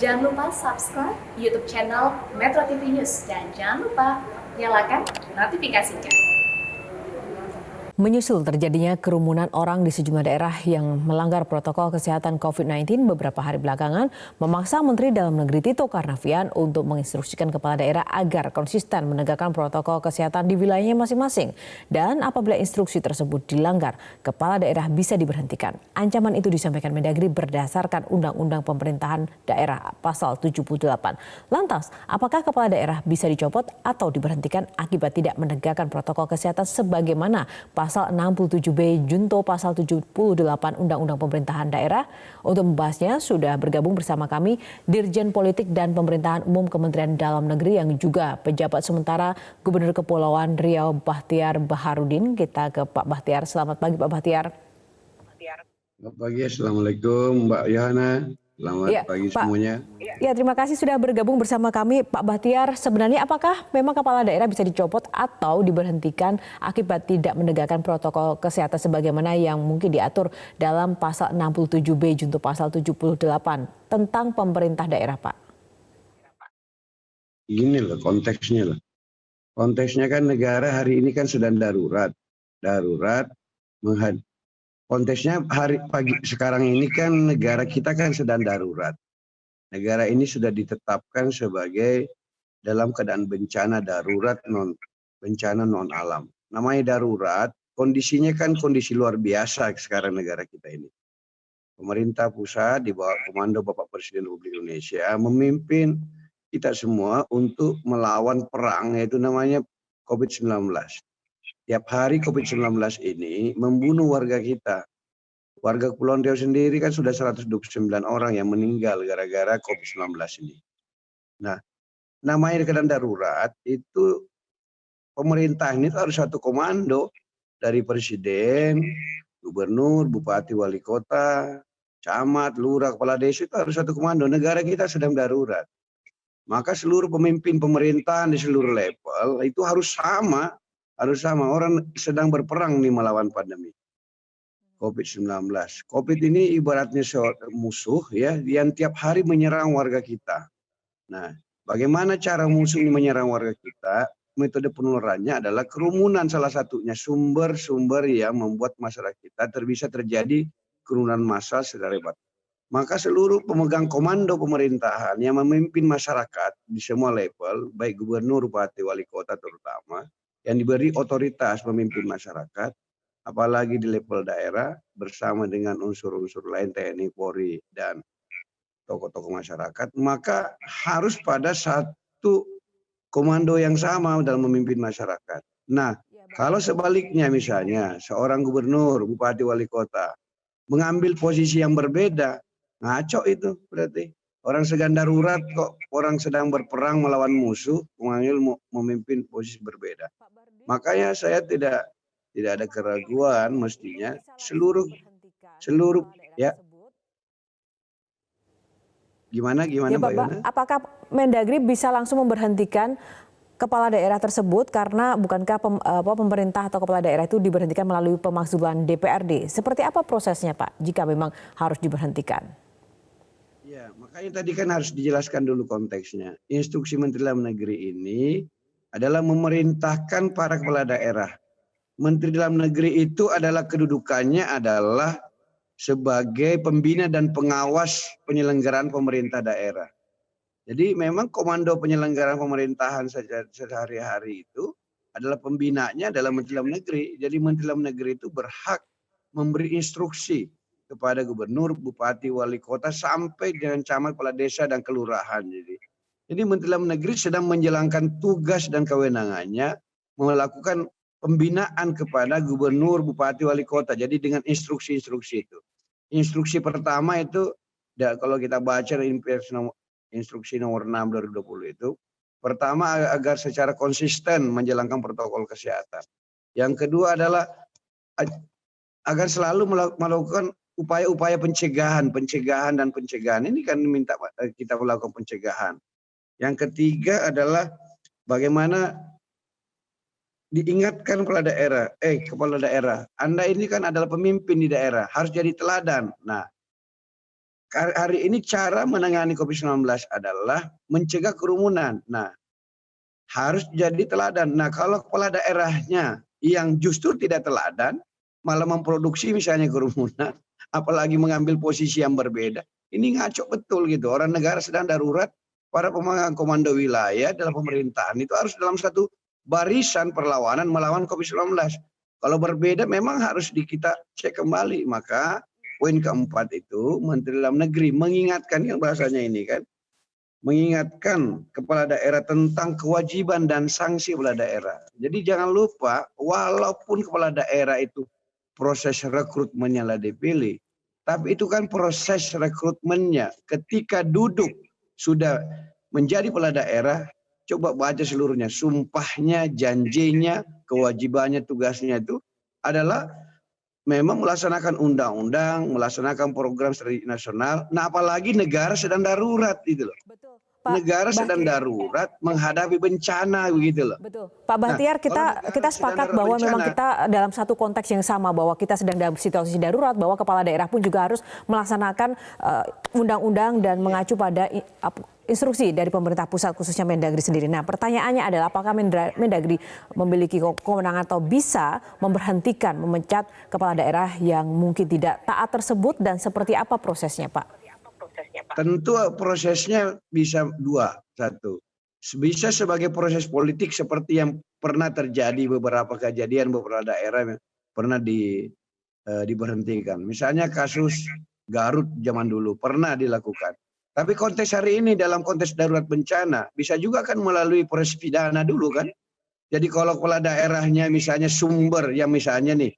Jangan lupa subscribe YouTube channel Metro TV News dan jangan lupa nyalakan notifikasinya. Menyusul terjadinya kerumunan orang di sejumlah daerah yang melanggar protokol kesehatan COVID-19 beberapa hari belakangan memaksa Menteri Dalam Negeri Tito Karnavian untuk menginstruksikan kepala daerah agar konsisten menegakkan protokol kesehatan di wilayahnya masing-masing. Dan apabila instruksi tersebut dilanggar, kepala daerah bisa diberhentikan. Ancaman itu disampaikan Mendagri berdasarkan Undang-Undang Pemerintahan Daerah Pasal 78. Lantas, apakah kepala daerah bisa dicopot atau diberhentikan akibat tidak menegakkan protokol kesehatan sebagaimana Pasal 67B Junto Pasal 78 Undang-Undang Pemerintahan Daerah? Untuk membahasnya sudah bergabung bersama kami Dirjen Politik dan Pemerintahan Umum Kementerian Dalam Negeri yang juga pejabat sementara Gubernur Kepulauan Riau Bachtiar Baharudin. Kita ke Pak Bachtiar. Selamat pagi Pak Bachtiar. Selamat pagi, Assalamualaikum Mbak Yohana. Selamat pagi Pak. semuanya. Ya, terima kasih sudah bergabung bersama kami Pak Bachtiar. Sebenarnya apakah memang kepala daerah bisa dicopot atau diberhentikan akibat tidak menegakkan protokol kesehatan sebagaimana yang mungkin diatur dalam Pasal 67B Junto Pasal 78 tentang pemerintah daerah, Pak? Gini loh konteksnya loh. Konteksnya kan negara hari ini kan sedang darurat. Konteksnya hari pagi sekarang ini kan negara kita kan sedang darurat. Negara ini sudah ditetapkan sebagai dalam keadaan bencana darurat bencana non alam. Namanya darurat, kondisinya kan kondisi luar biasa sekarang negara kita ini. Pemerintah pusat di bawah komando Bapak Presiden Republik Indonesia memimpin kita semua untuk melawan perang yaitu namanya COVID-19. Tiap hari COVID-19 ini membunuh warga kita. Warga Kepulauan Riau sendiri kan sudah 129 orang yang meninggal gara-gara COVID-19 ini. Nah, namanya keadaan darurat itu pemerintah ini harus satu komando dari presiden, gubernur, bupati, wali kota, camat, lurah, kepala desa itu harus satu komando. Negara kita sedang darurat. Maka seluruh pemimpin pemerintahan di seluruh level itu harus sama. Orang sedang berperang nih melawan pandemi COVID-19. COVID ini ibaratnya musuh ya yang tiap hari menyerang warga kita. Nah, bagaimana cara musuh ini menyerang warga kita? Metode penularannya adalah kerumunan salah satunya sumber-sumber yang membuat masyarakat kita bisa terjadi kerumunan massal secara hebat. Maka seluruh pemegang komando pemerintahan yang memimpin masyarakat di semua level, baik gubernur, bupati, wali kota terutama, yang diberi otoritas memimpin masyarakat, apalagi di level daerah bersama dengan unsur-unsur lain TNI, Polri, dan tokoh-tokoh masyarakat, maka harus pada satu komando yang sama dalam memimpin masyarakat. Nah, kalau sebaliknya misalnya seorang gubernur, bupati, wali kota mengambil posisi yang berbeda, ngaco itu berarti. Orang sedang darurat kok, orang sedang berperang melawan musuh, mengambil memimpin posisi berbeda. Makanya saya tidak ada keraguan mestinya seluruh ya. Gimana Ya, Mbak Yona? Apakah Mendagri bisa langsung memberhentikan kepala daerah tersebut karena bukankah pemerintah atau kepala daerah itu diberhentikan melalui pemakzulan DPRD? Seperti apa prosesnya Pak jika memang harus diberhentikan? Ya, makanya tadi kan harus dijelaskan dulu konteksnya. Instruksi Menteri Dalam Negeri ini adalah memerintahkan para kepala daerah. Menteri Dalam Negeri itu adalah kedudukannya adalah sebagai pembina dan pengawas penyelenggaraan pemerintah daerah. Jadi memang komando penyelenggaraan pemerintahan sehari-hari itu adalah pembinanya adalah Menteri Dalam Negeri. Jadi Menteri Dalam Negeri itu berhak memberi instruksi kepada gubernur, bupati, wali kota sampai dengan camat, kepala desa dan kelurahan. Jadi Menteri Dalam Negeri sedang menjalankan tugas dan kewenangannya melakukan pembinaan kepada gubernur, bupati, wali kota. Jadi dengan instruksi-instruksi itu. Instruksi pertama itu kalau kita baca instruksi nomor 6 2020 itu, pertama agar secara konsisten menjalankan protokol kesehatan. Yang kedua adalah agar selalu melakukan upaya-upaya pencegahan. Ini kan minta kita melakukan pencegahan. Yang ketiga adalah bagaimana diingatkan kepala daerah, Anda ini kan adalah pemimpin di daerah, harus jadi teladan. Nah, hari ini cara menangani COVID-19 adalah mencegah kerumunan. Nah, harus jadi teladan. Nah, kalau kepala daerahnya yang justru tidak teladan, malah memproduksi misalnya kerumunan, apalagi mengambil posisi yang berbeda, ini ngaco betul gitu. Orang negara sedang darurat, para pemegang komando wilayah dalam pemerintahan itu harus dalam satu barisan perlawanan melawan COVID-19. Kalau berbeda memang harus kita cek kembali. Maka poin keempat itu Menteri Dalam Negeri mengingatkan, yang bahasanya ini kan, mengingatkan kepala daerah tentang kewajiban dan sanksi kepala daerah. Jadi jangan lupa, walaupun kepala daerah itu proses rekrutmennya lah dipilih, tapi itu kan proses rekrutmennya ketika duduk sudah menjadi kepala daerah, coba baca seluruhnya, sumpahnya, janjinya, kewajibannya, tugasnya itu adalah memang melaksanakan undang-undang, melaksanakan program strategi nasional. Nah, apalagi negara sedang darurat gitu loh. Betul. Pak Negara sedang darurat menghadapi bencana begitu loh. Betul. Pak Bahtiar, kita sepakat bahwa memang kita dalam satu konteks yang sama, bahwa kita sedang dalam situasi darurat, bahwa kepala daerah pun juga harus melaksanakan undang-undang dan mengacu pada instruksi dari pemerintah pusat khususnya Mendagri sendiri. Nah, pertanyaannya adalah apakah Mendagri memiliki kewenangan atau bisa memberhentikan, memecat kepala daerah yang mungkin tidak taat tersebut, dan seperti apa prosesnya, Pak? Tentu prosesnya bisa dua. Satu, bisa sebagai proses politik seperti yang pernah terjadi beberapa kejadian beberapa daerah yang pernah diberhentikan. Misalnya kasus Garut zaman dulu pernah dilakukan. Tapi konteks hari ini dalam konteks darurat bencana bisa juga kan melalui proses pidana dulu kan. Jadi kalau kepala daerahnya misalnya sumber yang misalnya nih,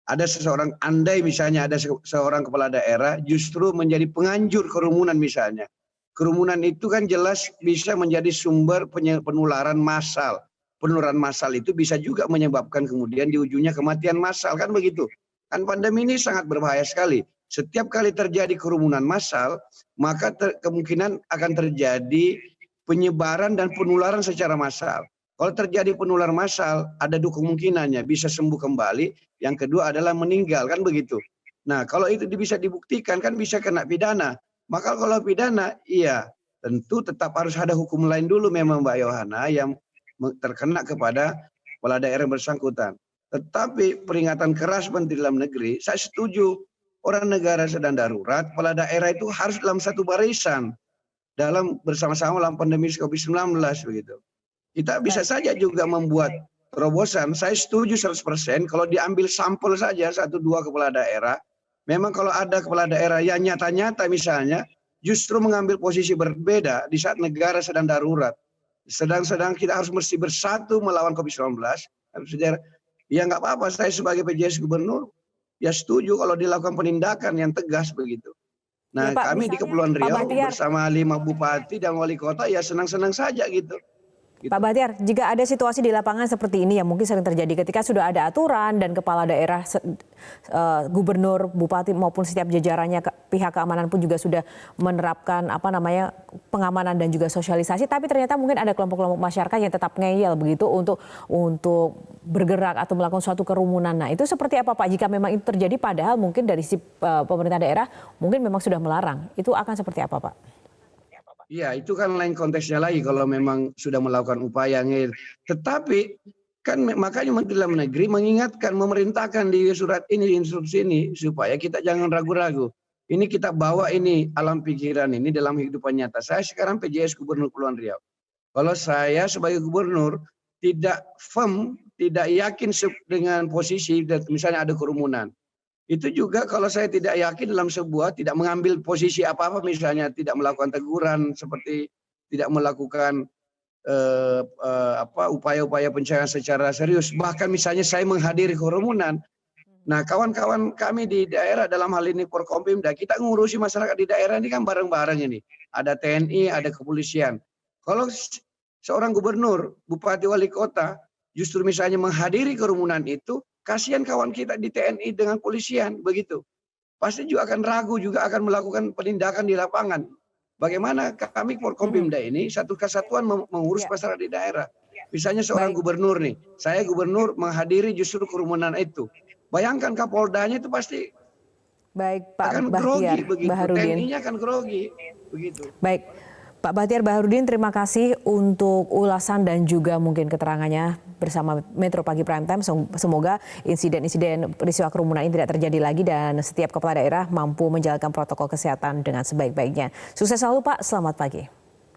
ada seseorang, andai misalnya ada seorang kepala daerah justru menjadi penganjur kerumunan misalnya. Kerumunan itu kan jelas bisa menjadi sumber penularan massal. Penularan massal itu bisa juga menyebabkan kemudian di ujungnya kematian massal, kan begitu. Kan pandemi ini sangat berbahaya sekali. Setiap kali terjadi kerumunan massal, maka kemungkinan akan terjadi penyebaran dan penularan secara massal. Kalau terjadi penularan massal, ada kemungkinannya bisa sembuh kembali. Yang kedua adalah meninggal, kan begitu. Nah, kalau itu bisa dibuktikan kan bisa kena pidana. Maka kalau pidana, iya tentu tetap harus ada hukum lain dulu memang Mbak Yohana yang terkena kepada kepala daerah yang bersangkutan. Tetapi peringatan keras Menteri Dalam Negeri, saya setuju. Orang negara sedang darurat, kepala daerah itu harus dalam satu barisan dalam bersama-sama dalam pandemi COVID-19 begitu. Kita bisa saja juga membuat terobosan. Saya setuju 100% kalau diambil sampel saja 1-2 kepala daerah. Memang kalau ada kepala daerah yang nyata-nyata misalnya justru mengambil posisi berbeda di saat negara sedang darurat. Sedang kita harus mesti bersatu melawan COVID-19. Ya nggak apa-apa, saya sebagai PJS Gubernur ya setuju kalau dilakukan penindakan yang tegas begitu. Nah, ya, Pak, kami di Kepulauan Riau bersama 5 bupati dan wali kota ya senang-senang saja gitu. Pak Bahtiar, jika ada situasi di lapangan seperti ini yang mungkin sering terjadi ketika sudah ada aturan dan kepala daerah, gubernur, bupati maupun setiap jajarannya, pihak keamanan pun juga sudah menerapkan pengamanan dan juga sosialisasi, tapi ternyata mungkin ada kelompok-kelompok masyarakat yang tetap ngeyel begitu untuk bergerak atau melakukan suatu kerumunan. Nah, itu seperti apa Pak jika memang itu terjadi padahal mungkin dari si pemerintah daerah mungkin memang sudah melarang. Itu akan seperti apa Pak? Iya, itu kan lain konteksnya lagi kalau memang sudah melakukan upaya ngeyel. Tetapi kan makanya Menteri Dalam Negeri mengingatkan, memerintahkan di surat ini, di instruksi ini, supaya kita jangan ragu-ragu. Ini kita bawa ini alam pikiran ini dalam kehidupan nyata. Saya sekarang PJS Gubernur Kepulauan Riau. Kalau saya sebagai gubernur tidak firm, tidak yakin dengan posisi misalnya ada kerumunan. Itu juga kalau saya tidak yakin dalam sebuah, tidak mengambil posisi apa-apa misalnya, tidak melakukan teguran seperti tidak melakukan upaya-upaya pencerahan secara serius. Bahkan misalnya saya menghadiri kerumunan. Nah, kawan-kawan kami di daerah dalam hal ini Forkompimda, kita ngurusi masyarakat di daerah ini kan bareng-bareng ini. Ada TNI, ada kepolisian. Kalau seorang gubernur, bupati, wali kota justru misalnya menghadiri kerumunan itu, kasihan kawan kita di TNI dengan polisian begitu. Pasti juga akan ragu, juga akan melakukan penindakan di lapangan. Bagaimana kami Forkompimda ini satu kesatuan mengurus masyarakat di daerah. Misalnya seorang gubernur nih, saya gubernur menghadiri justru kerumunan itu. Bayangkan Kapoldanya itu pasti Baik Pak Akan Bahtiar grogi begitu, Baharudin. TNI-nya akan grogi begitu. Baik, Pak Bahtiar Baharudin, terima kasih untuk ulasan dan juga mungkin keterangannya bersama Metro Pagi Prime Time. Semoga insiden-insiden peristiwa kerumunan ini tidak terjadi lagi dan setiap kepala daerah mampu menjalankan protokol kesehatan dengan sebaik-baiknya. Sukses selalu Pak, selamat pagi.